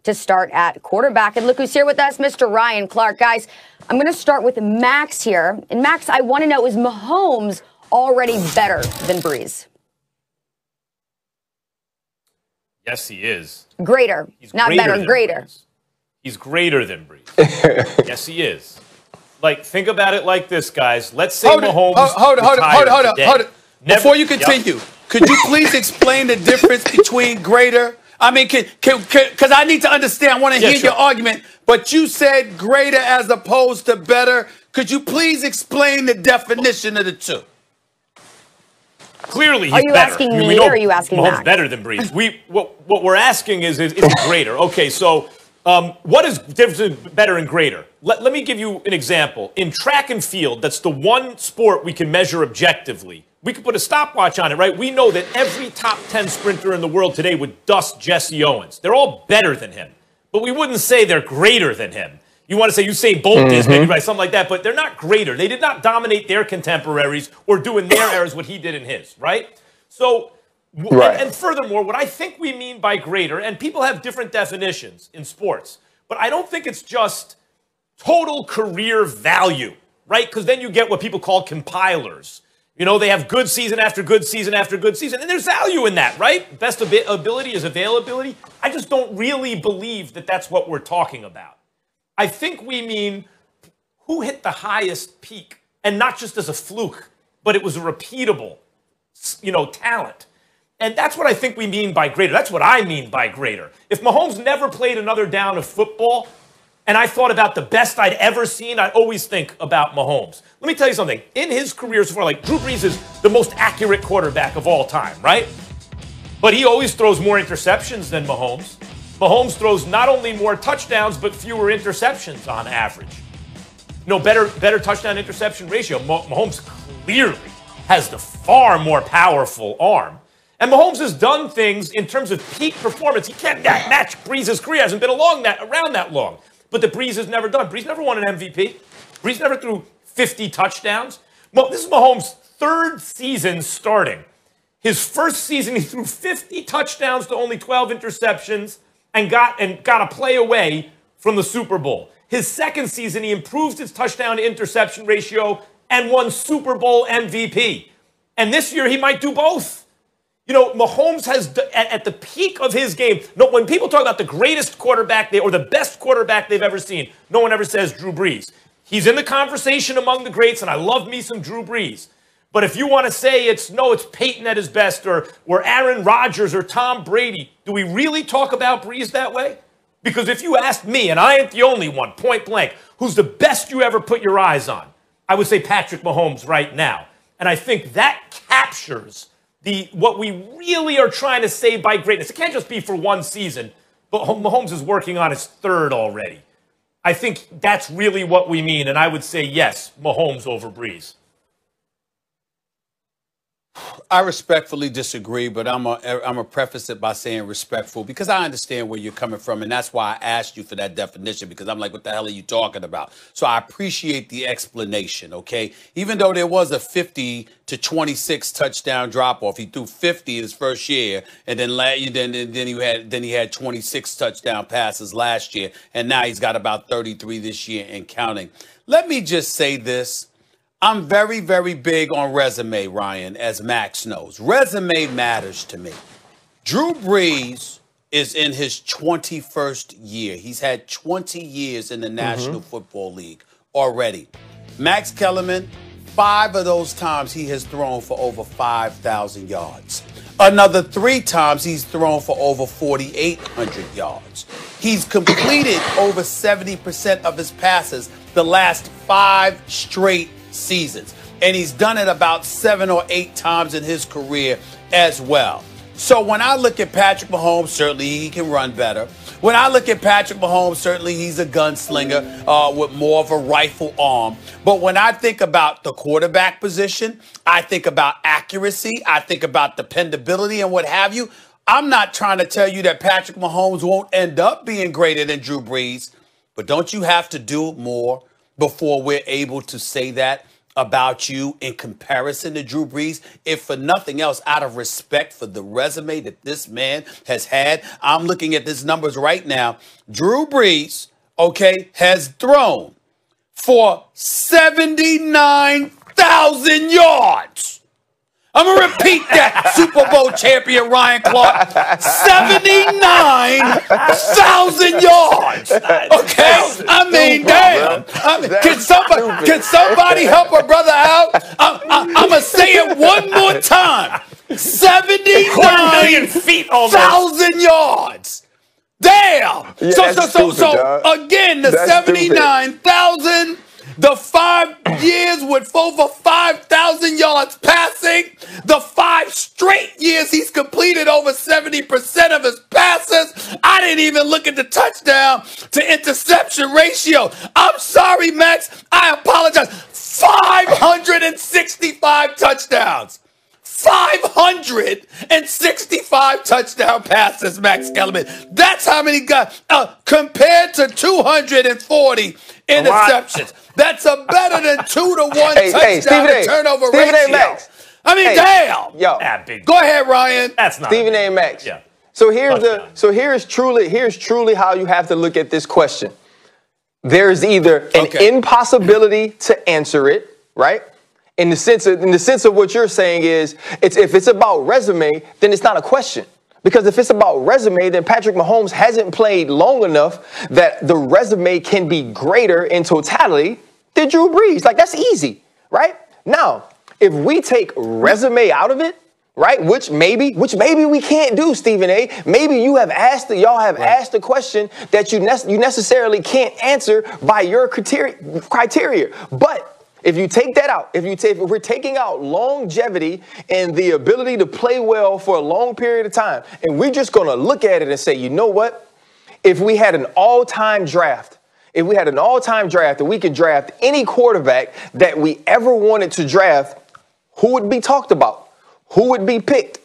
to start at quarterback. And look who's here with us, Mr. Ryan Clark. Guys, I'm going to start with Max here. And Max, I want to know, is Mahomes already better than Brees? Yes, he is. Greater. Not better, greater. Brees. He's greater than Brees. Yes, he is. Like, think about it like this, guys. Let's say Mahomes Hold it. Before you continue, could you please explain the difference between greater? I mean, because I need to understand. I want to hear your argument. But you said greater as opposed to better. Could you please explain the definition of the two? Clearly, he's better. Are you asking me or are you asking Max? Mahomes better than Brees. What we're asking is he greater? Okay, so what is better and greater? Let me give you an example. In track and field, that's the one sport we can measure objectively. We could put a stopwatch on it, right? We know that every top 10 sprinter in the world today would dust Jesse Owens. They're all better than him. But we wouldn't say they're greater than him. You want to say Usain Bolt is, maybe, right? Something like that. But they're not greater. They did not dominate their contemporaries or do in their eras what he did in his, right? So, and furthermore, what I think we mean by greater, and people have different definitions in sports, but I don't think it's just total career value, right? Because then you get what people call compilers. You know, they have good season after good season after good season, and there's value in that, right? Best ability is availability. I just don't really believe that that's what we're talking about. I think we mean who hit the highest peak, and not just as a fluke, but it was a repeatable, talent. And that's what I think we mean by greater. That's what I mean by greater. If Mahomes never played another down of football, and I thought about the best I'd ever seen, I always think about Mahomes. Let me tell you something. In his career so far, like Drew Brees is the most accurate quarterback of all time, right? But he always throws more interceptions than Mahomes. Mahomes throws not only more touchdowns, but fewer interceptions on average. Better touchdown interception ratio. Mahomes clearly has the far more powerful arm. And Mahomes has done things in terms of peak performance. He can't match Brees' career. Hasn't been around that long. But that Brees has never done. Brees never won an MVP. Brees never threw 50 touchdowns. This is Mahomes' third season starting. His first season, he threw 50 touchdowns to only 12 interceptions and got a play away from the Super Bowl. His second season, he improved his touchdown to interception ratio and won Super Bowl MVP. And this year, he might do both. Mahomes has, at the peak of his game, when people talk about the greatest quarterback or the best quarterback they've ever seen, no one ever says Drew Brees. He's in the conversation among the greats, and I love me some Drew Brees. But if you want to say it's Peyton at his best or Aaron Rodgers or Tom Brady, do we really talk about Brees that way? Because if you asked me, and I ain't the only one, point blank, who's the best you ever put your eyes on, I would say Patrick Mahomes right now. And I think that captures what we really are trying to say by greatness. It can't just be for one season, but Mahomes is working on his third already. I think that's really what we mean, and I would say yes, Mahomes over Brees. I respectfully disagree, but I'm a preface it by saying respectful because I understand where you're coming from, and that's why I asked you for that definition because I'm like, what the hell are you talking about? So I appreciate the explanation, okay? Even though there was a 50 to 26 touchdown drop off, he threw 50 his first year, and then he had 26 touchdown passes last year, and now he's got about 33 this year and counting. Let me just say this. I'm very, very big on resume, Ryan, as Max knows. Resume matters to me. Drew Brees is in his 21st year. He's had 20 years in the National Football League already. Max Kellerman, 5 of those times he has thrown for over 5,000 yards. Another 3 times he's thrown for over 4,800 yards. He's completed over 70% of his passes the last 5 straight seasons. And he's done it about 7 or 8 times in his career as well. So when I look at Patrick Mahomes, certainly he can run better. When I look at Patrick Mahomes, certainly he's a gunslinger with more of a rifle arm. But when I think about the quarterback position, I think about accuracy, I think about dependability and what have you. I'm not trying to tell you that Patrick Mahomes won't end up being greater than Drew Brees, but don't you have to do more before we're able to say that? about you in comparison to Drew Brees, if for nothing else, out of respect for the resume that this man has had. I'm looking at his numbers right now. Drew Brees, okay, has thrown for 79,000 yards. I'm going to repeat that, Super Bowl champion Ryan Clark. 79,000 yards. Okay? I mean, damn. Can somebody help a brother out? I'm going to say it one more time. 79,000 yards. Damn. Yeah, So again, the 79,000. The 5 years with over 5,000 yards passing. The 5 straight years he's completed over 70% of his passes. I didn't even look at the touchdown to interception ratio. I'm sorry, Max. I apologize. 565 touchdowns. 565 touchdown passes, Max Kellerman. That's how many got compared to 240 interceptions. That's a better than 2-to-1 touchdown to turnover ratio. Max. I mean, damn. Yo, go ahead, Ryan. That's not Stephen A. Max. Yeah. So here's truly how you have to look at this question. There's either an impossibility to answer it, right? In the sense of what you're saying is, if it's about resume, then it's not a question. Because if it's about resume, then Patrick Mahomes hasn't played long enough that the resume can be greater in totality than Drew Brees. Like, that's easy, right? Now, if we take resume out of it, right, which maybe we can't do, Stephen A. Maybe y'all have asked a question that you necessarily can't answer by your criteria. But if you take that out, if we're taking out longevity and the ability to play well for a long period of time, and we're just going to look at it and say, you know what? If we had an all-time draft, and we could draft any quarterback that we ever wanted to draft, who would be talked about? Who would be picked?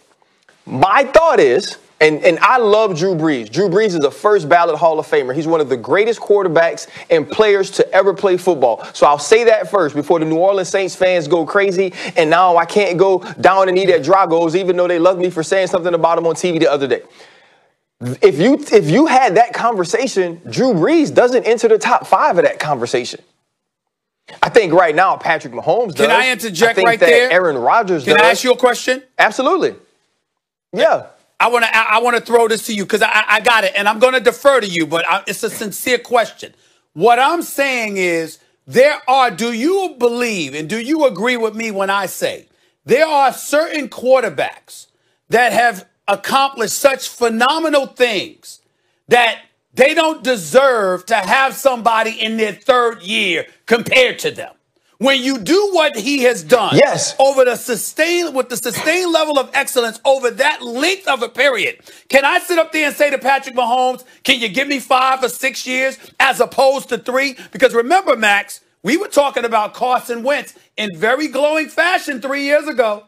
My thought is, and I love Drew Brees. Drew Brees is a first ballot Hall of Famer. He's one of the greatest quarterbacks and players to ever play football. So I'll say that first before the New Orleans Saints fans go crazy. And now I can't go down and eat at Drago's, even though they love me for saying something about him on TV the other day. If you had that conversation, Drew Brees doesn't enter the top 5 of that conversation. I think right now Patrick Mahomes does. Can I interject right there? Aaron Rodgers does. Can I ask you a question? Absolutely. Yeah. I want to throw this to you because I got it, and I'm going to defer to you, but it's a sincere question. What I'm saying is do you believe and do you agree with me when I say there are certain quarterbacks that have accomplished such phenomenal things that they don't deserve to have somebody in their 3rd year compared to them? When you do what he has done with the sustained level of excellence over that length of a period, can I sit up there and say to Patrick Mahomes, can you give me 5 or 6 years as opposed to 3? Because remember, Max, we were talking about Carson Wentz in very glowing fashion 3 years ago.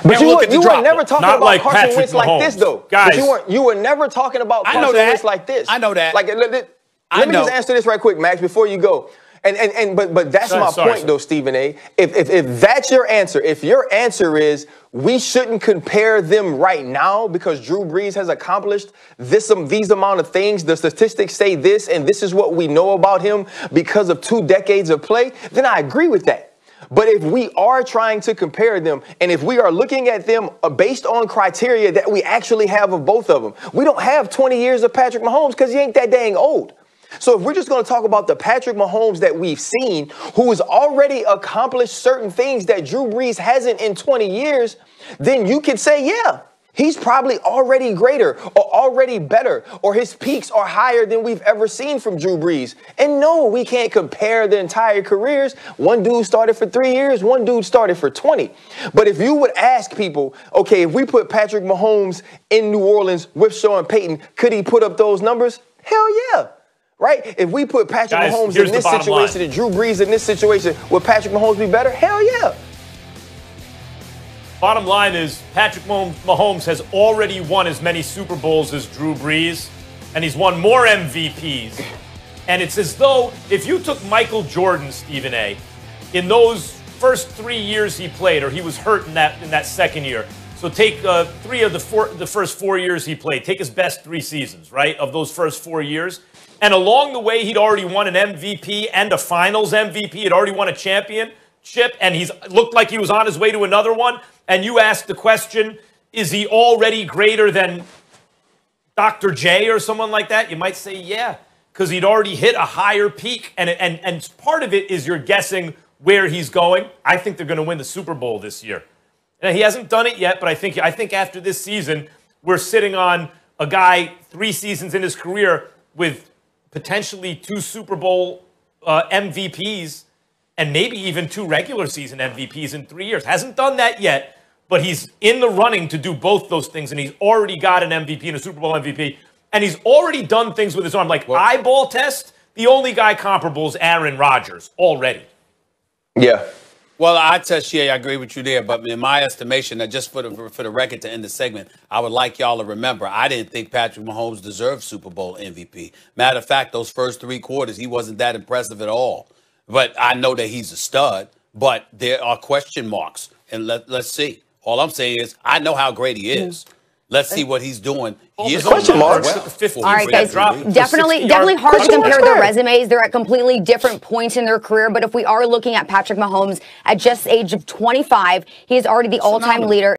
But you were never talking about Carson Wentz like this, though. Guys. You were never talking about Carson Wentz like this. I know that. Like, let me just answer this right quick, Max, before you go. But that's my point, though, Stephen A. If that's your answer, if your answer is we shouldn't compare them right now because Drew Brees has accomplished these amount of things, the statistics say this, and this is what we know about him because of 2 decades of play, then I agree with that. But if we are trying to compare them, and if we are looking at them based on criteria that we actually have of both of them, we don't have 20 years of Patrick Mahomes because he ain't that dang old. So if we're just going to talk about the Patrick Mahomes that we've seen, who has already accomplished certain things that Drew Brees hasn't in 20 years, then you could say, yeah, he's probably already greater or already better, or his peaks are higher than we've ever seen from Drew Brees. And no, we can't compare the entire careers. One dude started for 3 years, one dude started for 20. But if you would ask people, okay, if we put Patrick Mahomes in New Orleans with Sean Payton, could he put up those numbers? Hell yeah. Right? If we put Patrick Mahomes in this situation and Drew Brees in this situation, would Patrick Mahomes be better? Hell yeah. Bottom line is Patrick Mahomes has already won as many Super Bowls as Drew Brees, and he's won more MVPs. And it's as though if you took Michael Jordan, Stephen A., in those first 3 years he played, or he was hurt in that second year. So take 3 of the first 4 years he played. Take his best 3 seasons, right, of those first 4 years. And along the way, he'd already won an MVP and a Finals MVP. He'd already won a championship, and he's looked like he was on his way to another one. And you asked the question, is he already greater than Dr. J or someone like that? You might say, yeah, because he'd already hit a higher peak. And part of it is you're guessing where he's going. I think they're going to win the Super Bowl this year. Now, he hasn't done it yet, but I think after this season, we're sitting on a guy 3 seasons in his career with potentially 2 Super Bowl MVPs and maybe even 2 regular season MVPs in 3 years. Hasn't done that yet, but he's in the running to do both those things, and he's already got an MVP and a Super Bowl MVP, and he's already done things with his arm. Like eyeball test, the only guy comparable is Aaron Rodgers already. Yeah. Well, I agree with you there. But in my estimation, just for the record to end the segment, I would like y'all to remember, I didn't think Patrick Mahomes deserved Super Bowl MVP. Matter of fact, those first 3 quarters, he wasn't that impressive at all. But I know that he's a stud, but there are question marks. And let's see. All I'm saying is I know how great he is. Let's see what he's doing. Question marks. All right, guys. Definitely hard to compare their resumes. They're at completely different points in their career. But if we are looking at Patrick Mahomes at just the age of 25, he is already the all-time leader.